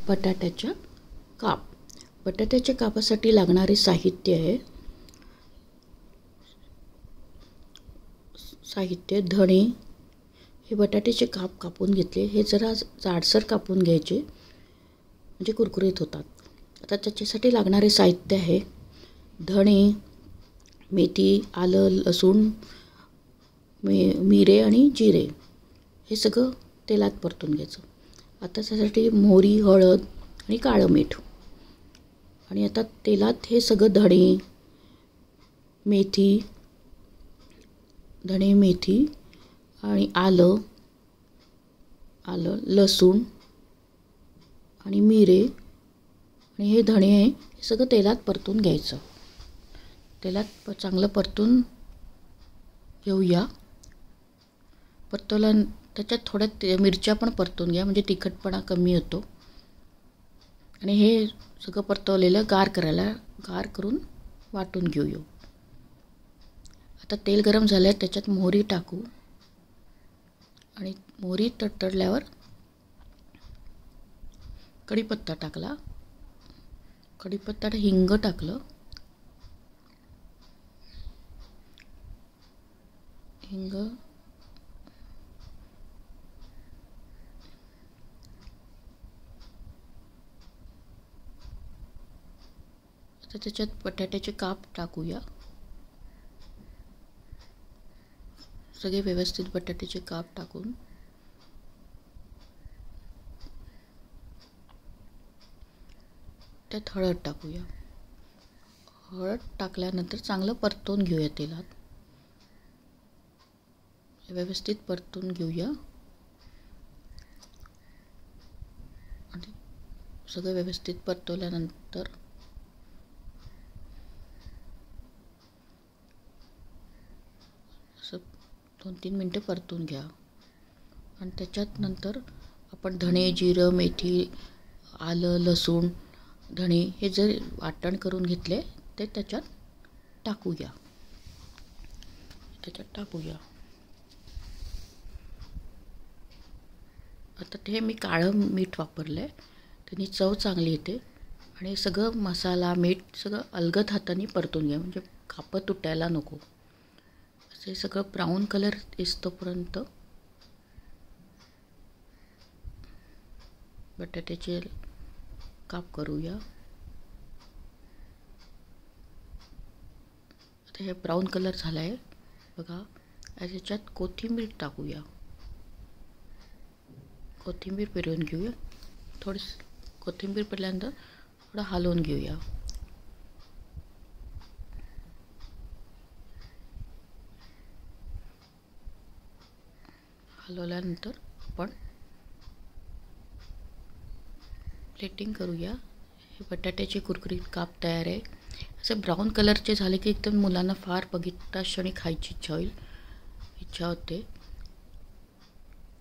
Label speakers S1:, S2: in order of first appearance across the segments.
S1: बटाट्याच्या काप. बटाट्याच्या कापासाठी लागणारे साहित्य आहे धणे. हे बटाट्याचे काप कापून घेतले. हे जरा जाडसर कापून घ्यायचे म्हणजे कुरकुरीत होतात. आता त्याच्यासाठी लागणारे साहित्य आहे धणे, मेथी, आलं, लसूण, मिरे आणि जिरे. हे सगळं तेलात परतून घ्यायचं. आता त्यासाठी मोहरी, हळद आणि काळं मीठ. आणि आता तेलात हे सगळं धणे, मेथी आणि आलं, लसूण आणि मिरे आणि हे धणे आहे हे सगळं तेलात परतून घ्यायचं. तेलात चांगलं परतून घेऊया. त्याच्यात थोड्या मिरच्या पण परतून घ्या म्हणजे तिखटपणा कमी होतो. आणि हे सगळं परतवलेलं गार करून वाटून घेऊया. आता तेल गरम झालं आहे, त्याच्यात मोहरी टाकू. आणि मोहरी तडतडल्यावर कढीपत्ता टाकला. कढीपत्त्यात हिंग टाकलं. आता त्याच्यात बटाट्याचे काप टाकूया. सगळे व्यवस्थित बटाट्याचे काप टाकून त्यात हळद टाकूया. हळद टाकल्यानंतर चांगलं परतून घेऊया तेलात. व्यवस्थित परतून घेऊया. आणि सगळं व्यवस्थित परतवल्यानंतर असं 2-3 मिनटं परतून घ्या. आणि त्याच्यात नंतर आपण धणे, जिरं, मेथी, आलं, लसूण, धणे हे जे वाटण करून घेतले ते त्याच्यात टाकूया. आता ते मी काळं मीठ वापरलं आहे. त्याने चव चांगली येते. आणि सगळं मसाला, मीठ सगळं अलगद हाताने परतून घ्या म्हणजे कापं तुटायला नको. असे सगळं ब्राऊन कलर दिसतोपर्यंत बटाट्याचे काप करूया. आता हे ब्राऊन कलर झाला आहे बघा. याच्यात कोथिंबीर टाकूया. कोथिंबीर पेरवून घेऊया. थोडीशी कोथिंबीर पेरल्यानंतर थोडं हलवून घेऊया. हलवल्यानंतर आपण प्लेटिंग करूया. हे बटाट्याचे कुरकुरीत काप तयार आहे. असे ब्राऊन कलरचे झाले की एकदम मुलांना फार बघितल्या क्षणी खायची इच्छा होते.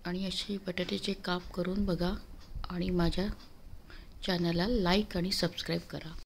S1: आणि असे बटाट्याचे काप करून बघा. आणि माझ्या चॅनलला लाईक आणि सबस्क्राईब करा.